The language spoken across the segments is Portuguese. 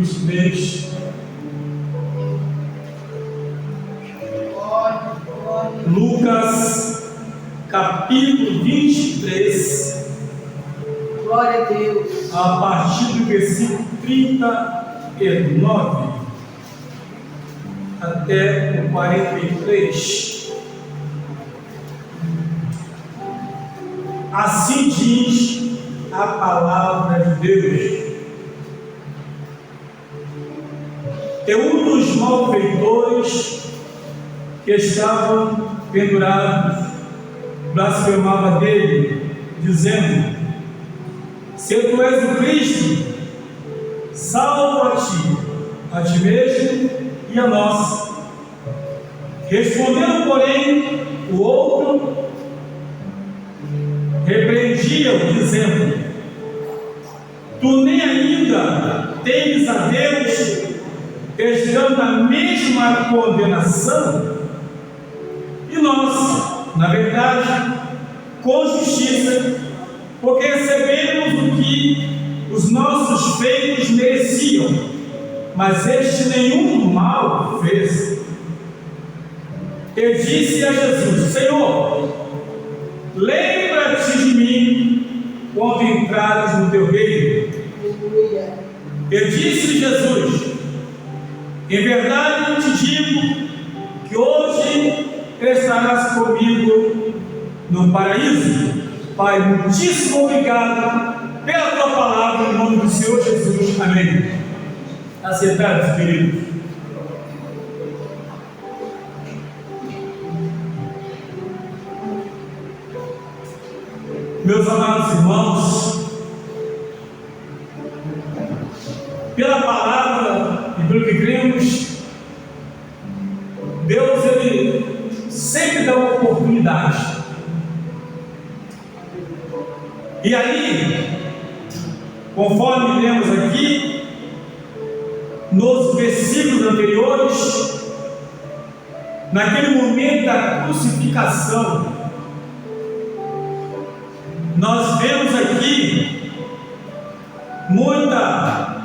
23. Lucas, capítulo 23. Glória a Deus. A partir do versículo 39 até o 43. Assim diz a palavra de Deus. E um dos malfeitores que estavam pendurados blasfemava dele, dizendo: se tu és o Cristo, salva-te a ti mesmo e a nós. Respondendo, porém, o outro repreendia-o, dizendo: tu nem ainda temes a Deus, estando na mesma condenação? E nós, na verdade, com justiça, porque recebemos o que os nossos feitos mereciam, mas este nenhum mal fez. Eu disse a Jesus: Senhor, lembra-te de mim quando entrares no teu reino. Eu disse a Jesus: em verdade eu te digo que hoje estarás comigo no paraíso. Pai, muitíssimo obrigado pela tua palavra, em nome do Senhor Jesus. Amém. Aceitados, queridos. Meus amados irmãos, pela palavra e pelo que cremos, Deus, Ele sempre dá uma oportunidade. E aí, conforme lemos aqui, nos versículos anteriores, naquele momento da crucificação, nós vemos aqui muita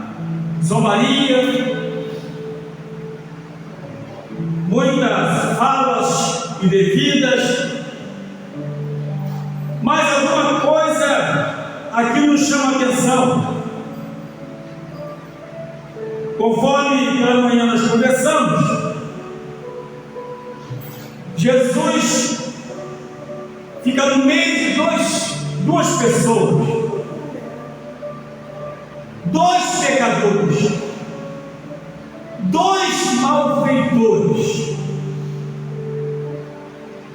zombaria, muitas falas indevidas, mas alguma coisa aqui nos chama a atenção. Conforme pela manhã nós conversamos, Jesus fica no meio de duas pessoas, dois pecadores, dois malfeitores.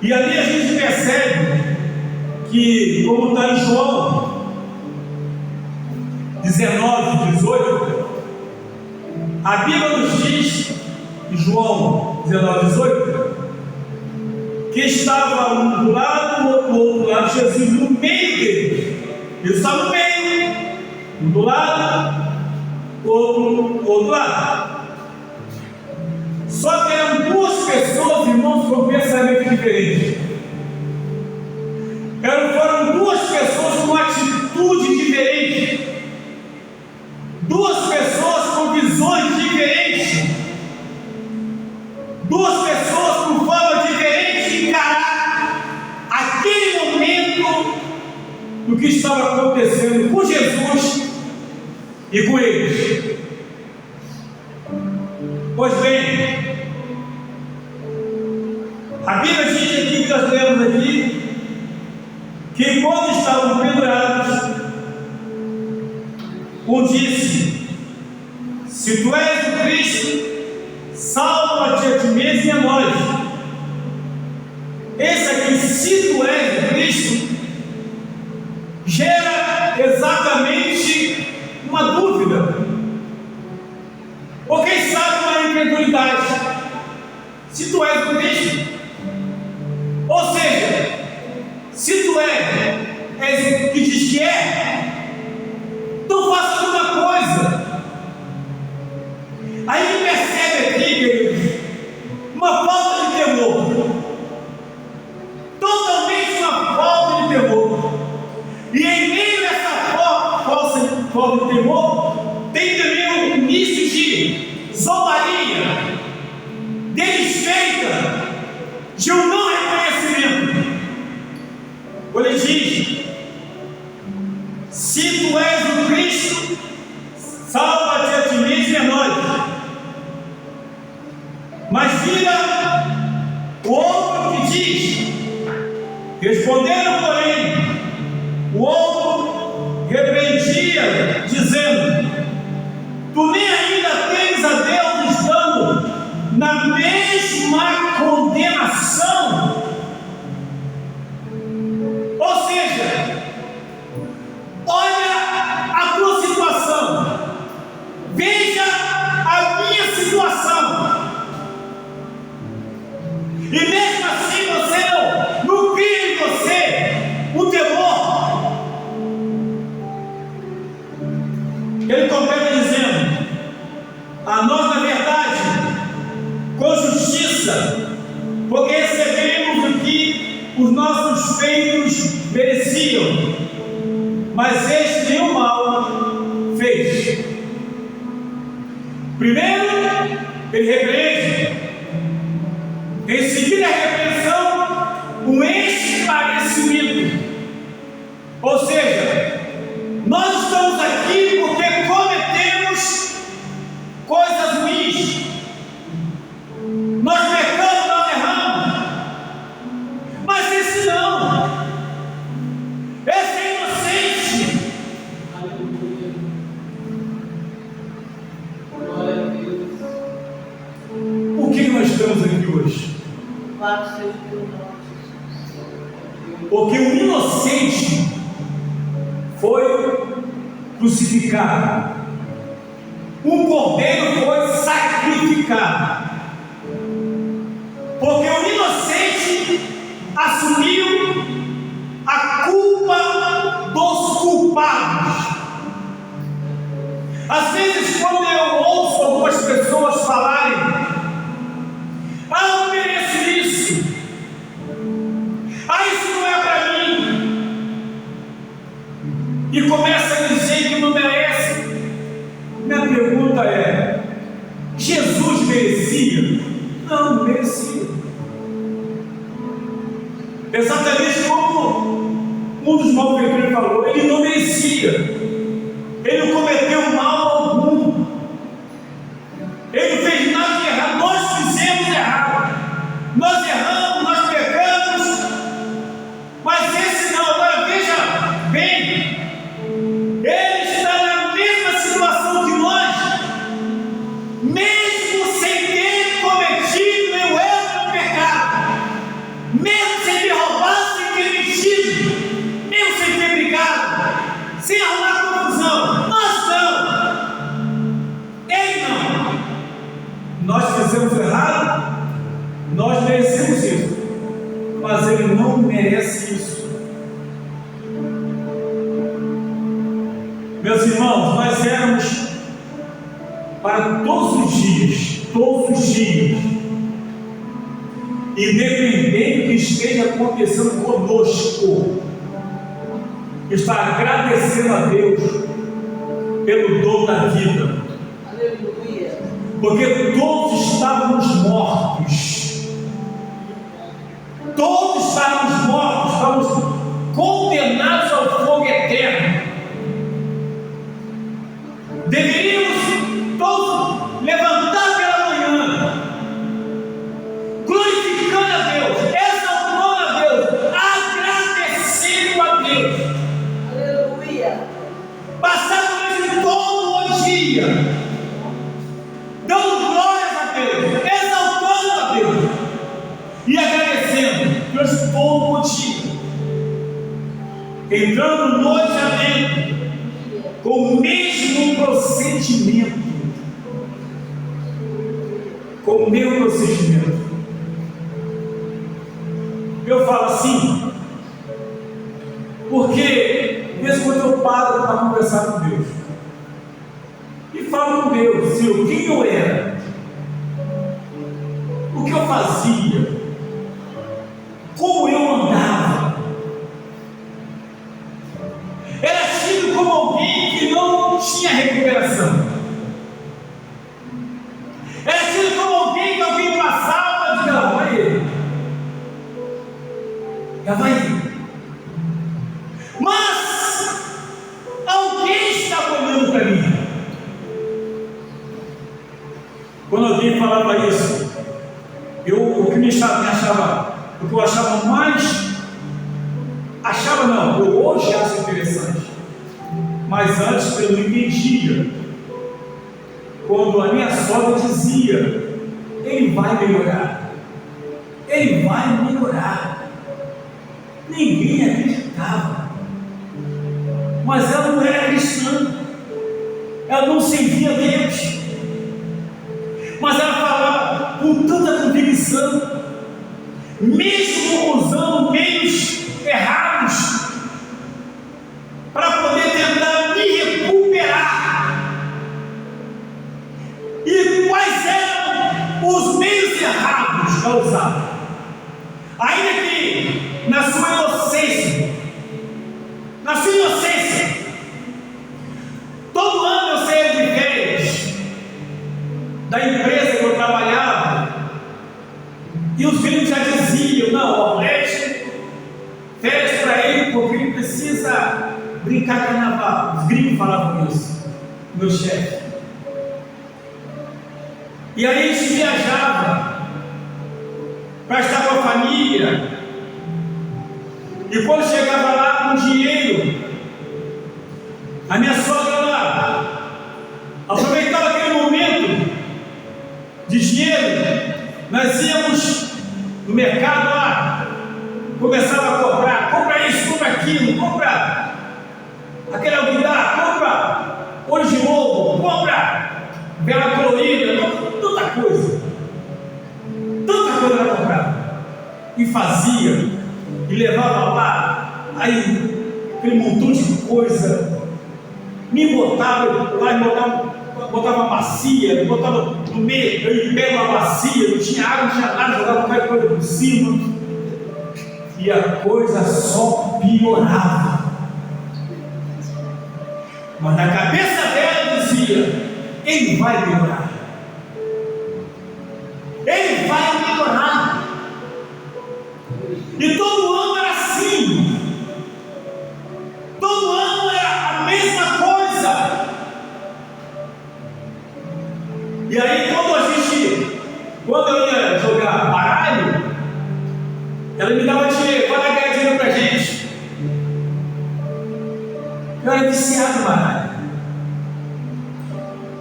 E ali a gente percebe que, como está em João 19, 18, a Bíblia nos diz, em João 19, 18, que estava um do lado, o outro do outro lado, Jesus no meio deles. Ele estava no meio, um do lado, o outro do outro lado. Só que eram duas pessoas, irmãos, com pensamento diferente. Foram duas pessoas com uma atitude diferente, duas pessoas com visões diferentes, duas pessoas com forma diferente de encarar aquele momento do que estava acontecendo com Jesus e com eles. Pois bem, a Bíblia diz aqui, que nós lemos aqui, que quando estavam pendurados, um disse: se tu és o Cristo, salva-te a ti mesmo e a nós. Esse aqui, se tu és o Cristo, gera exatamente uma dúvida, ou quem sabe uma incredulidade. Se tu és o Cristo, ou seja, se tu és o que diz que é, então faça alguma coisa. Aí percebe aqui, queridos, uma falta de temor, totalmente uma falta de temor. E em meio a essa falta de temor, tem também um início de Mas vira o outro que diz: responderam, porém, o outro repreendia, dizendo: tu nem ainda tens a Deus estando na mesma condenação. Ou seja, olha a tua situação, veja a minha situação, e mesmo assim você não cria em você o temor. Ele completa dizendo: a nós, na verdade, com justiça, porque recebemos o que os nossos feitos mereciam, mas este nenhum mal fez. Primeiro, ele repreende. Em seguida, a repreensão, o esclarecimento. Ou seja, nós estamos aqui porque cometemos coisas ruins. Nós pecamos, nós erramos. Mas esse não. Esse é inocente. Aleluia. Glória a Deus. Por que nós estamos aqui hoje? Louvado seja o teu nome, Jesus. Porque o inocente foi crucificado. Um cordeiro foi sacrificado. Porque o inocente assumiu a culpa dos culpados. Às vezes, quando eu ouço algumas pessoas falarem: ah, eu mereço isso, ah, isso não é para mim, e começa a dizer que não merece, minha pergunta é: Jesus merecia? Não, não merecia. Exatamente como um dos malfeitores falou, ele não merecia. Ele não cometeu mal algum. Ele não fez nada de errado. Nós fizemos errado. Nós erramos, nós pecamos. Mas esse não. Agora veja bem. Ele está na mesma situação que nós. Mesmo sem ter cometido nenhum erro no pecado. Mesmo sem ter roubado, sem ter mentido. Mesmo sem ter brigado. Sem arrumar confusão. Nós não. Ele não. Nós fizemos errado, nós merecemos isso, mas ele não merece isso. Meus irmãos, nós éramos para todos os dias, independente do que esteja acontecendo conosco, estar agradecendo a Deus pelo dom da vida. Aleluia. Porque todos estávamos mortos. Todos estávamos mortos, estávamos condenados ao fogo eterno. Deveríamos todos levantar pela manhã, glorificando a Deus, exaltando a Deus, agradecendo a Deus. Aleluia. Passando todo o dia, dando glórias a Deus, exaltando a Deus e agradecendo Deus todo o dia, entrando noite adentro com o mesmo procedimento, eu falo assim porque de vez em quando eu paro para conversar com Deus e falo com Deus, Senhor, quem eu era, o que eu fazia, como eu andava. Era tido como alguém que não tinha recuperação. Era tido como alguém que alguém passava e dizia: lá vai ele. Já vai ele. Mas alguém estava olhando para mim. Quando alguém falava isso, o que eu achava mais, eu hoje acho interessante, mas antes eu não entendia. Quando a minha sogra dizia: ele vai melhorar, ele vai melhorar. Ninguém acreditava, mas ela não era cristã, ela não servia a Deus, mas ela falava com tanta convicção, mesmo usando meios errados, para poder tentar me recuperar. E quais eram os meios errados que ela usava? Ainda que na sua inocência, todo ano eu saía de férias da empresa que eu trabalhava, e os gringos já diziam: não, Leste, férias para ele, porque ele precisa brincar carnaval. Os gringos falavam isso, meu chefe. E aí a gente viajava para estar com a família, e quando chegava lá com dinheiro, a minha sogra lá aproveitava aquele momento de dinheiro. Nós íamos no mercado lá, começava a compra isso, compra aquilo, compra aquele alguidar, compra olho de lobo, compra vela colorida, tanta coisa era comprada, e fazia, e levava lá, aí aquele montão de coisa, me botava lá, botava bacia, botava no meio, eu pego uma bacia, não tinha água, não tinha nada, jogava qualquer coisa por cima, e a coisa só piorava. Mas na cabeça dela dizia: ele vai melhorar, ele vai melhorar. E todo ano era assim, todo ano era a mesma coisa. E aí quando eu ia jogar baralho, ela me dava dinheiro, vai ganhar dinheiro pra gente. Eu era viciado em baralho.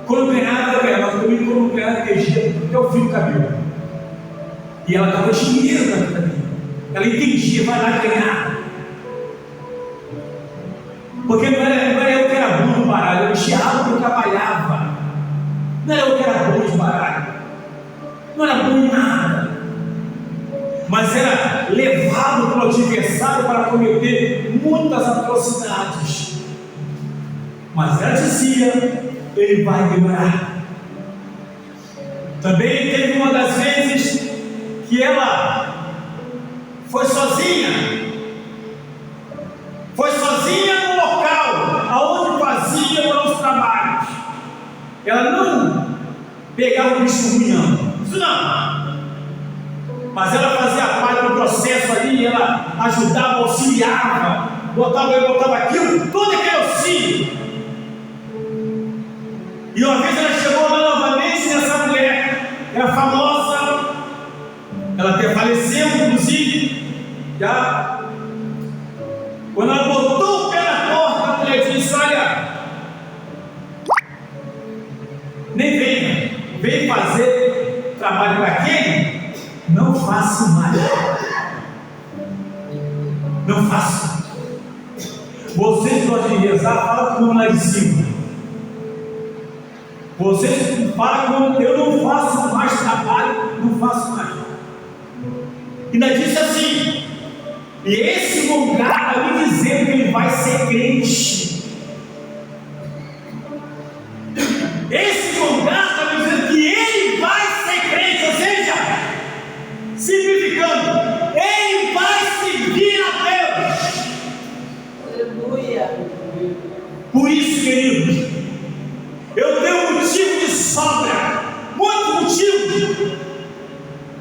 Quando eu ganhava, mas comigo, quando eu ganhava, perdia até o fim do cabelo. E ela dava dinheiro na vida dele. Ela entendia: vai lá ganhar. Porque não era eu que era bom no baralho, eu tinha algo que eu trabalhava. Não era eu que era bom de baralho, não era bom em nada, mas era levado pelo adversário para cometer muitas atrocidades. Mas ela dizia: ele vai melhorar. Também teve uma das vezes que ela foi sozinha no local aonde fazia os trabalhos. Ela não pegava o bicho ruim, não. Isso não. Mas ela fazia parte do processo ali, ela ajudava, auxiliava, botava aquilo, todo aquele auxílio. E uma vez ela chegou lá novamente, nessa mulher, era famosa, ela até faleceu, inclusive, já. Quando ela botou o pé na porta, a mulher disse: olha, nem vem fazer trabalho para quem? Não faço mais. Não faço. Vocês gostam de rezar, fala como lá de cima. Vocês falam como: eu não faço mais trabalho, não faço mais. Ainda disse assim: e esse lugar está me dizendo que ele vai ser crente. Esse lugar está me dizendo que ele vai ser crente, ou seja, significando, ele vai servir a Deus. Aleluia. Por isso, queridos, eu tenho motivo de sobra, muito motivo,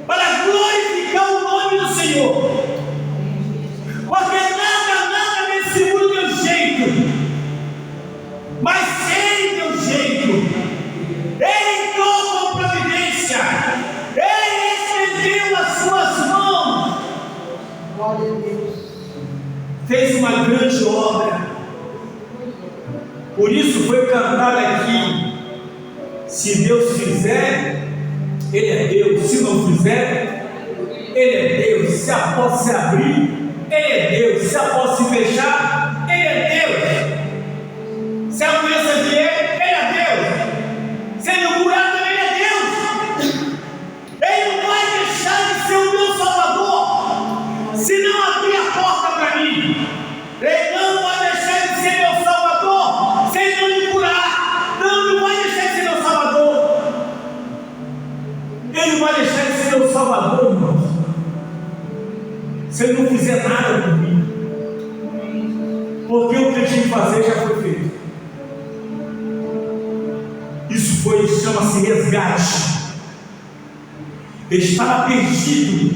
para glorificar o nome do Senhor. Porque nada me segura o meu jeito, mas Ele deu jeito, Ele entrou com providência, Ele cantado aqui. Se Deus fizer, Ele é Deus. Se não fizer, Ele é Deus. Se a porta se abrir, Ele é Deus. Se a porta se fechar, Ele é Deus. Se a doença vier, Ele é Deus. Se Ele não curar, também Ele é Deus. Ele não vai deixar de ser o meu Salvador se não abrir a porta para mim. Ele não vai deixar de ser meu Salvador se Ele não me curar. Não vai deixar de ser meu Salvador. Ele não vai deixar de ser meu Salvador, irmãos, se Ele não fizer nada por mim. Porque o que eu tinha que fazer já foi feito. Isso foi, chama-se resgate. Ele estava perdido,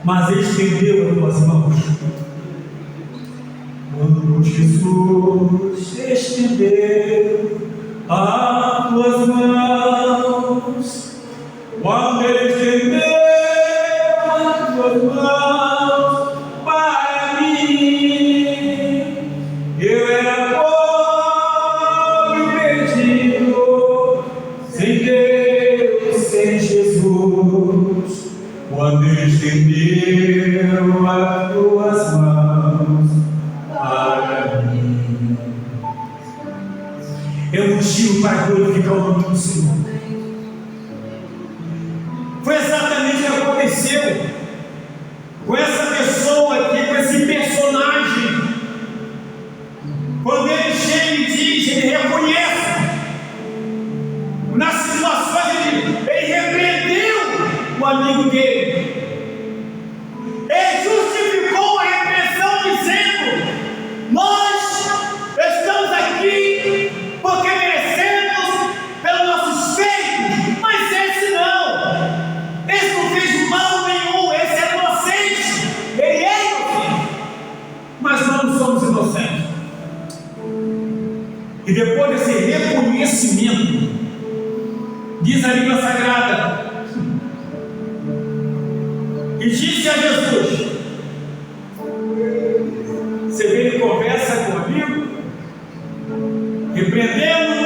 mas Ele estendeu as tuas mãos. Quando Jesus estendeu as tuas mãos, quando Ele estendeu as tuas mãos para mim, eu era pobre e perdido, sem Deus, sem Jesus. Quando Ele estendeu as tuas mãos para mim, é um motivo para glorificar o nome do Senhor. Foi exatamente o que aconteceu com essa pessoa aqui, com esse personagem. Quando ele chega e diz, ele reconhece, nas situações ele repreendeu o amigo dele. Ele justificou a repreensão dizendo: nós estamos aqui porque merecemos pelos nossos feitos, mas esse não. Esse não fez mal nenhum, esse é inocente. Ele é inocente, mas nós não somos inocentes. E depois desse reconhecimento, diz a Bíblia Sagrada, e disse a Jesus, você vê, ele conversa com o amigo, repreendendo,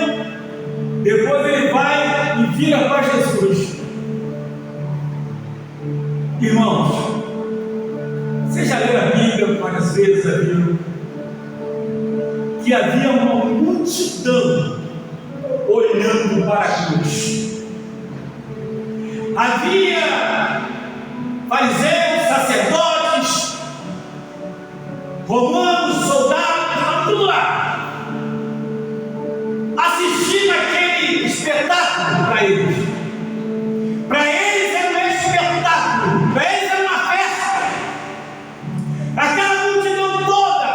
depois ele vai e vira para Jesus. Irmãos, você já leu a Bíblia várias vezes, viu? Que havia uma multidão olhando para a cruz. Havia fariseus, sacerdotes, romanos, soldados, estavam tudo lá, assistindo aquele espetáculo para eles. Para eles era um espetáculo, para eles era uma festa. Aquela multidão toda,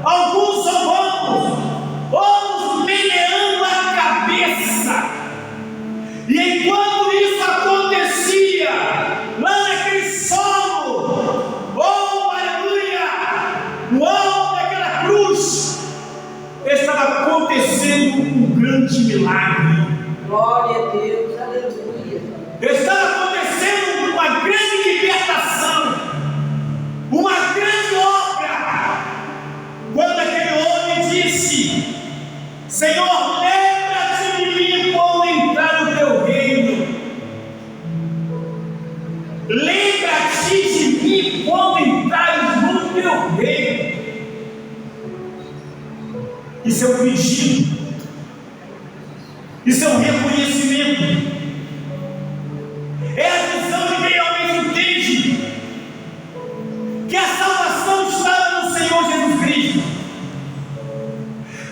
alguns romanos, outros meneando a cabeça. E enquanto isso acontecia, lá naquele solo, oh aleluia, no alto daquela cruz, estava acontecendo um grande milagre. Glória a Deus, aleluia. Estava acontecendo uma grande libertação, uma grande obra. Quando aquele homem disse: Senhor, lembra-te de mim quando entrar no teu reino. Lembra-te de mim quando entrares no teu reino. Isso é um pedido. Isso é um reconhecimento. É a visão de quem realmente entende que a salvação estava no Senhor Jesus Cristo.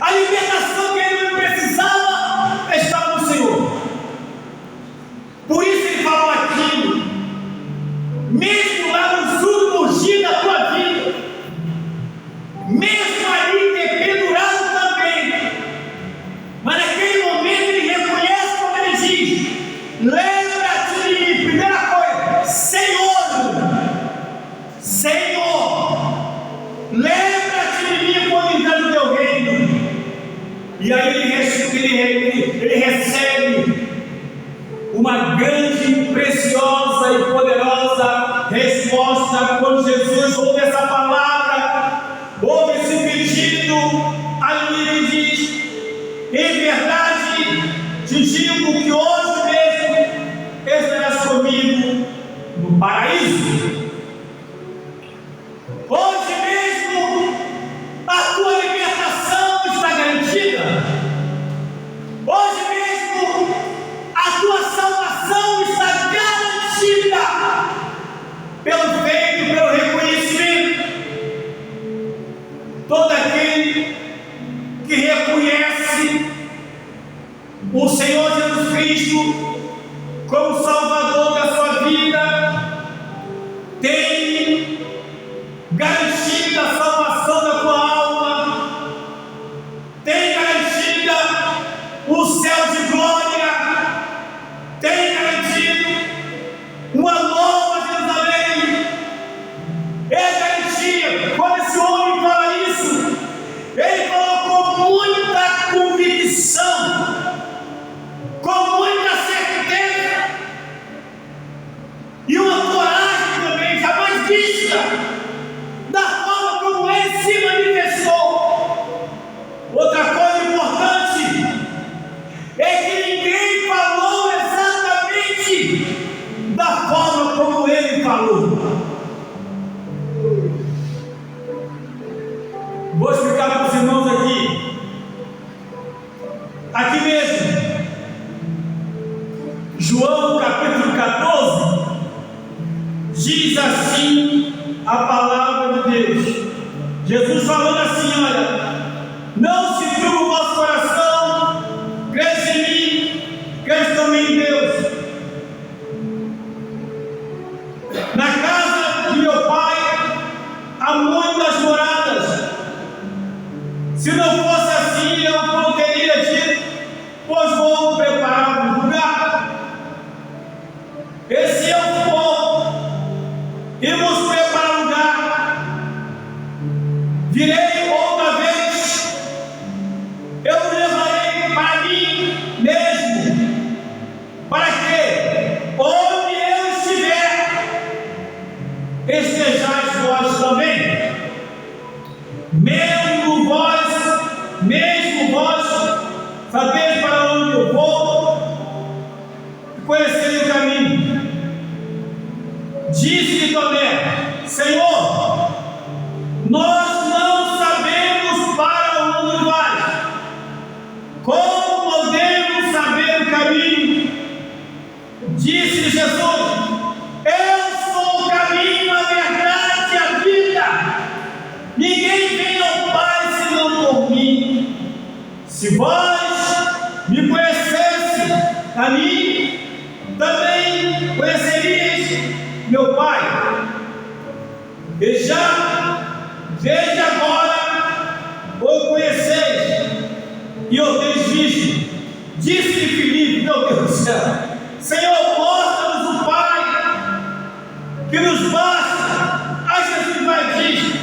A libertação que ele não precisava estava no Senhor. Por isso ele falou aquilo. Mesmo lá no últimos dias da tua vida, mesmo ali ter pendurado também, mas naquele momento ele reconhece, como ele diz: lembra-te de mim. Primeira coisa, Senhor, lembra-te de mim quando entrar no teu reino. E aí ele recebe uma grande, preciosa e poderosa resposta quando Jesus ouve essa palavra, ouve esse pedido, aleluia. Em verdade, te digo que hoje mesmo estarás comigo no paraíso. Hoje mesmo a tua libertação está garantida. Hoje mesmo a tua salvação está garantida pelo feito, pelo reconhecimento. Todo aquele que reconhece o Senhor Jesus Cristo como Salvador da sua vida tem garantida a salvação da tua alma, tem garantida o céu de glória, tem garantido uma nova Jerusalém. É garantia. Quando esse homem fala isso, ele falou com muita convicção, com muita certeza e uma coragem também jamais vista da forma como ele se manifestou. Outra coisa importante é que ninguém falou exatamente da forma como ele falou. Vou explicar para os irmãos aqui mesmo, João capítulo 14, diz assim a palavra de Deus. Jesus falando assim: olha, não se turbe o vosso coração, crede em mim, crede também em Deus. Na casa de meu Pai há muitas moradas. Se não fosse assim, eu não teria dito, pois vou preparar um lugar. E se eu for e vos preparar lugar, virei outra vez, eu o levarei para mim mesmo, para que, onde eu estiver, estejais vós também. Mesmo vós, sabeis para onde eu vou e conheceis o caminho. Disse-lhe Tomé: Senhor, nós não sabemos para onde vais. Como podemos saber o caminho? Disse-lhe Jesus: eu sou o caminho, a verdade e a vida. Ninguém vem ao Pai senão por mim. Se vós me conhecesse a mim, também conheceríeis meu Pai. E já desde agora o conheceis e o teis visto. Disse-lhe Filipe: meu Deus do céu, Senhor, mostra-nos o Pai, que nos basta. Aí Jesus vai dizer: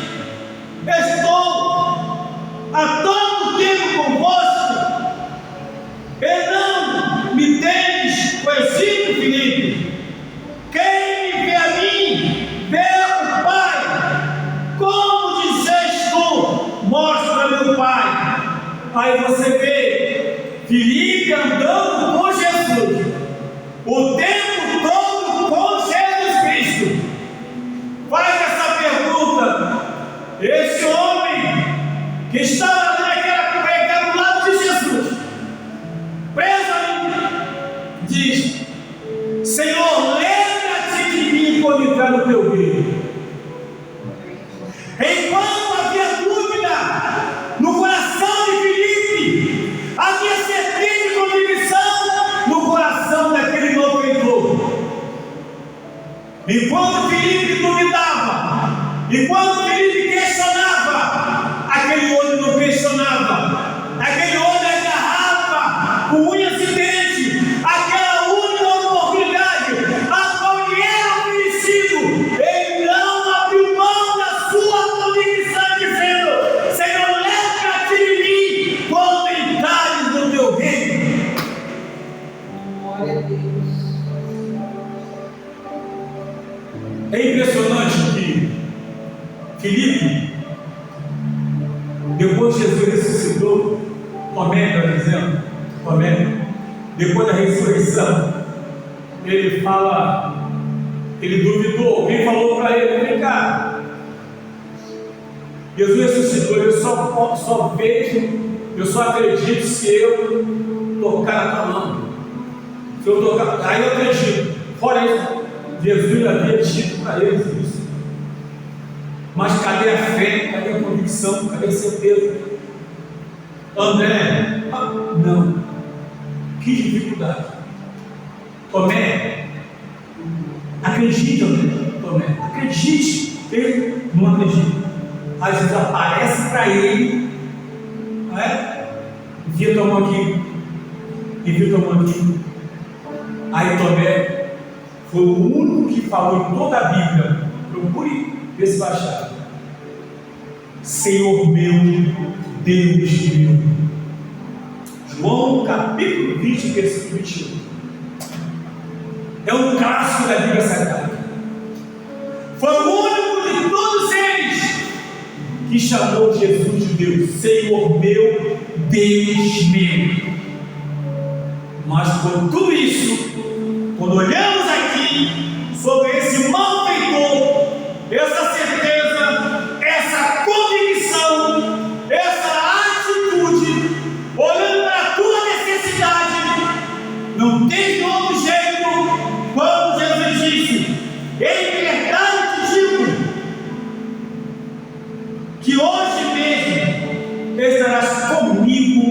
estou há tanto tempo convosco e não me tendes conhecido, Filipe. Quem me vê a mim, vê o Pai. Como dizes tu, mostra-me o Pai. Aí você vê Filipe andando com Jesus o tempo todo com Jesus Cristo. Faz essa pergunta. Esse homem que estava pregando do lado de Jesus, preso ali, diz: Senhor, lembra-te de mim quando entrar no teu reino. Enquanto havia dúvida no coração de Filipe, havia certeza e convicção no coração daquele malfeitor. Enquanto Filipe duvidava, enquanto Filipe questionava, aquele olho não questionava, aquele olho agarrava com unhas e dentes, aquela única oportunidade a qual lhe era oferecido. Ele não abriu mão da sua convicção, dizendo: Senhor, lembra-te de mim quando entrares no teu reino. Glória a Deus. É impressionante que depois da ressurreição, ele fala, ele duvidou, alguém falou para ele, vem cá, Jesus ressuscitou, eu só vejo, eu só acredito se eu tocar na tua mão. Se eu tocar, aí eu acredito. Fora isso, Jesus havia dito para eles isso. Mas cadê a fé? Cadê a convicção? Cadê a certeza? André, não. Que dificuldade. Tomé, acredite, André. Tomé, acredite. Ele não acredita. Às vezes aparece para ele, não é? Via tomou aqui, e viu tomou aqui. Aí Tomé foi o único que falou em toda a Bíblia. Procure ver se vai achar. Senhor meu, Deus meu. João capítulo 20, versículo 21. É um clássico da Bíblia Sagrada. Foi o único de todos eles que chamou Jesus de Deus. Senhor meu, Deus meu. Mas por tudo isso, quando olhamos aqui sobre esse malfeitor, essa certeza, essa convicção, essa atitude, olhando para a tua necessidade, não tem outro jeito, como Jesus disse, em verdade te digo, que hoje mesmo estarás comigo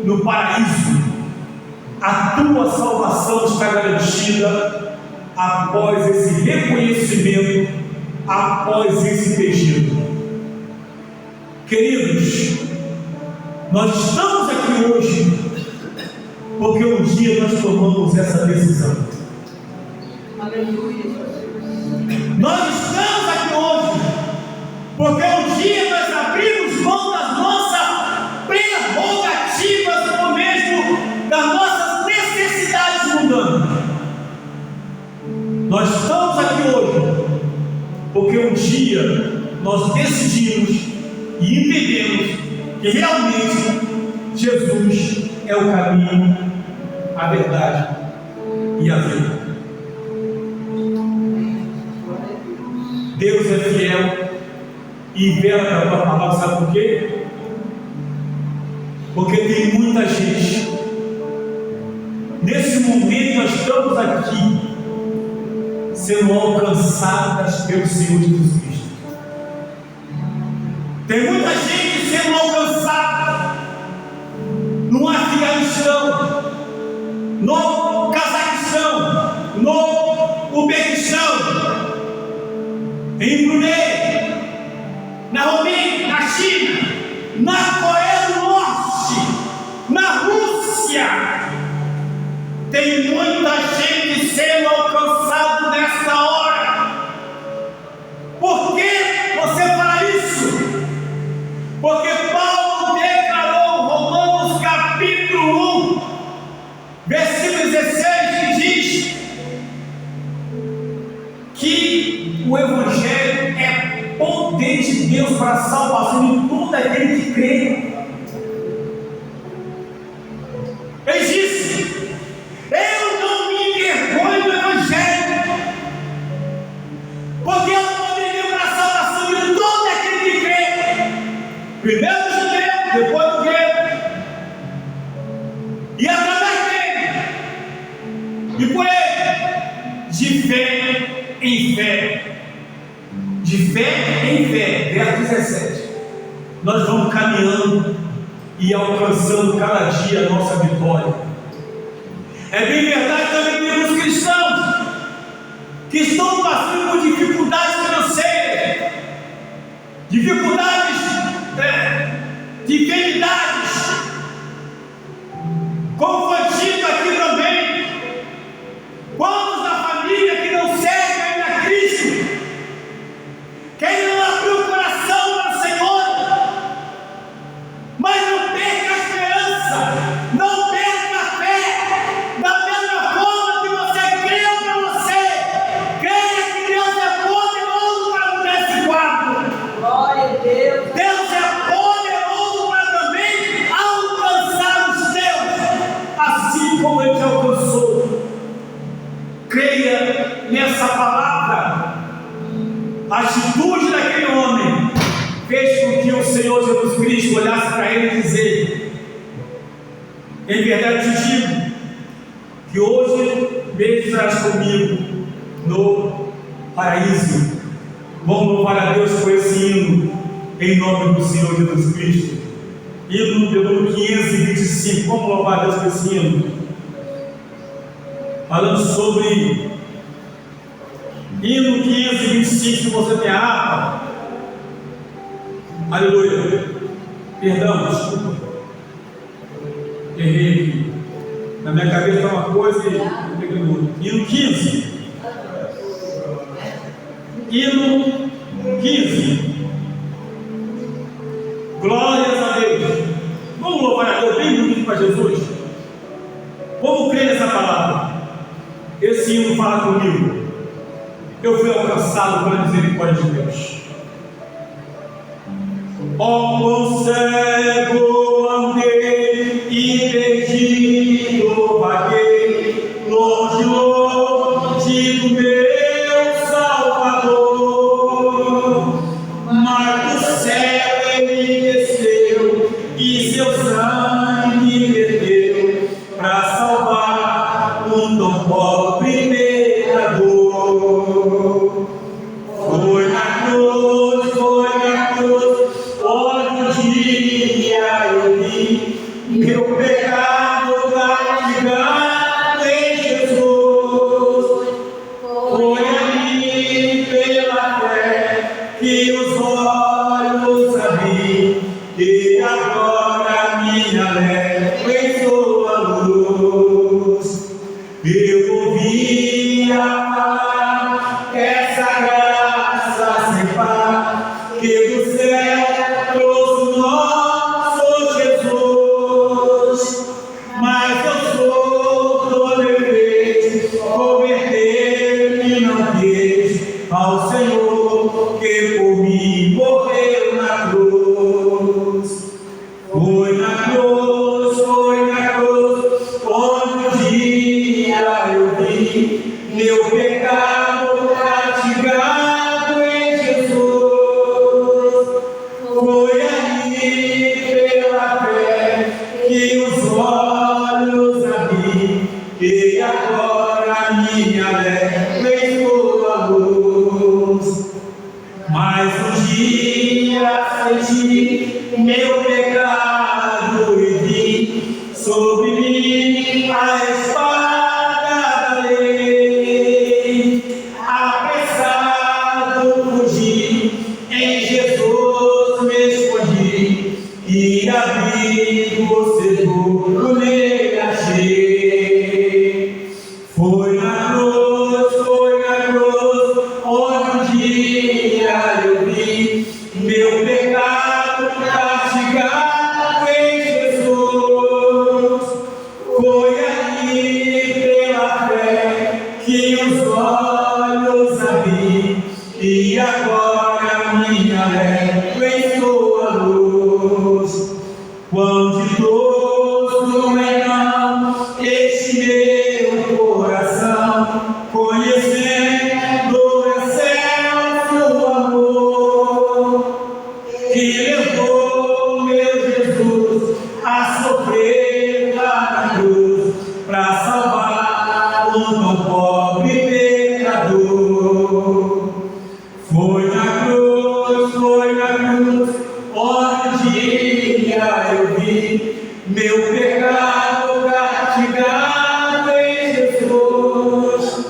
no paraíso. A tua salvação está garantida após esse reconhecimento, após esse pedido. Queridos, nós estamos aqui hoje porque um dia nós tomamos essa decisão. Aleluia, Jesus. Nós estamos aqui hoje porque um dia nós abrimos mão das nossas prerrogativas ou mesmo das nossas necessidades mundanas. Nós estamos aqui hoje porque um dia nós decidimos e entendemos que realmente Jesus é o caminho, a verdade e a vida. Deus é fiel e vela para a tua palavra, sabe por quê? Porque tem muita gente. Nesse momento nós estamos aqui sendo alcançadas pelo Senhor Jesus Cristo. Tem muita gente sendo alcançada no Afeganistão, no Cazaquistão, no Uzbequistão, em Brunei, na Romênia, na China, na Coreia do Norte, na Rússia. Tem muita gente sendo alcançada nessa hora. Por que você fala isso? Porque Paulo declarou, Romanos capítulo 1, versículo 16, que diz que o Evangelho é poder de Deus para a salvação de todo aquele que crê. Ele disse: eu não me envergonho do Evangelho, porque é o poder de Deus para a salvação de todo aquele que crê. Primeiro do judeu, depois do grego, e através dele, e por ele, de fé em fé. De fé em fé, verso 17, nós vamos caminhando e alcançando cada dia a nossa vitória. É bem verdade, também temos cristãos que estão passando por dificuldades financeiras, dificuldades de enfermidades, como foi dito aqui também. Quantos da família que não servem a Cristo, que ainda não abriu o coração para o Senhor, mas não perca a esperança, não perca a fé, da mesma forma que você creu para você, creia que Deus é poderoso para mudar esse quadro. Glória a Deus. como Ele te alcançou. Creia nessa palavra. A atitude daquele homem fez com que o Senhor Jesus Cristo olhasse para ele e dizer: em verdade te digo que hoje mesmo estarás comigo no paraíso. Vamos louvar a Deus por esse hino, em nome do Senhor Jesus Cristo. Hino de número 525. Vamos louvar a Deus por esse hino, falando sobre hino 525. Se você tem a harpa, aleluia, perdão, desculpa, errei aqui, na minha cabeça está uma coisa e eu peguei no outro. Hino 15, hino 15, glórias a Deus. Vamos louvar a Deus bem bonito para Jesus. Vamos crer nessa palavra. Esse hino fala comigo. Eu fui alcançado pela misericórdia de Deus. Ó, quão cego andei e perdido vaguei, longe, longe do meu Salvador. Mas do céu ele desceu e seu sangue verteu para salvar um tão pobre pecador. Foi na cruz, onde um dia eu vi meu pecado castigado em Jesus. Foi ali pela fé que os olhos abri, e agora minha légua em sua luz. Eu ouvia falar essa graça sem par que do céu trouxe o nosso Jesus. Mas eu sou tolerante, converter-me não quis ao Senhor que por mim morreu na cruz. Foi na cruz, onde um dia eu vi meu pecado castigado em Jesus. Foi ali pela fé que os olhos abri, e agora minha légua em sua luz. Mas um dia senti meu pecado e vi sobre mim a espada da lei. Apressado fugi, em Jesus me escondi, e abrigo seguro nele achei. Foi na cruz, onde um dia eu vi meu pecado castigado em Jesus. Foi ali pela fé que os olhos abri, e agora minha légua em sua luz. Quão ditoso então este meu coração, conhecendo o excelso amor, que levou meu Jesus a sofrer lá na cruz, para salvar um tão pobre pecador. Foi na cruz, onde um dia eu vi meu pecado castigado em Jesus.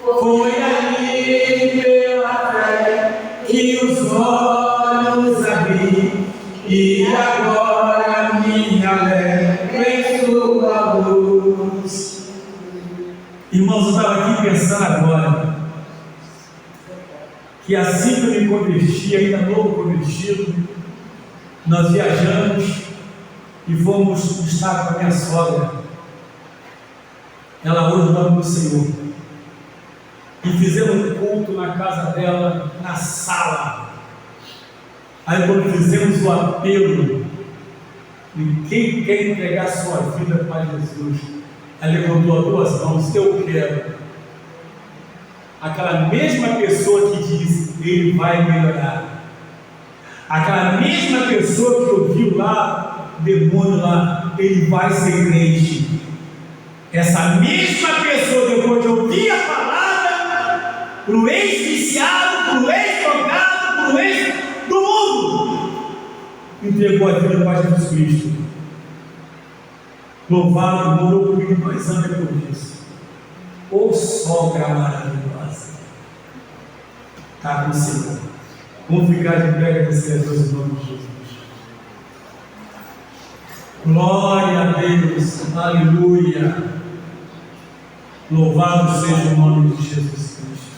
Foi ali pela fé que os olhos abri, e agora minha légua em sua luz. Irmãos, eu estava aqui pensando agora que assim que eu me converti, ainda novo convertido, nós viajamos e fomos estar com a minha sogra. Ela hoje dorme no Senhor. E fizemos um culto na casa dela, na sala. Aí quando fizemos o apelo, e quem quer entregar sua vida para Jesus, Ela levantou as duas mãos, eu quero. Aquela mesma pessoa que disse, ele vai melhorar. Aquela mesma pessoa que ouviu lá, o demônio lá, ele vai ser crente. Essa mesma pessoa, depois de ouvir a palavra, para o ex-viciado, para o ex-drogado, para o ex do mundo, entregou a vida para Jesus Cristo. Louvado, morou comigo 2 anos depois disso. Ô sogra maravilhosa, está com o Senhor. Vamos ficar de pé e agradecer a Deus em nome de Jesus. Glória a Deus, aleluia. Louvado seja o nome de Jesus Cristo.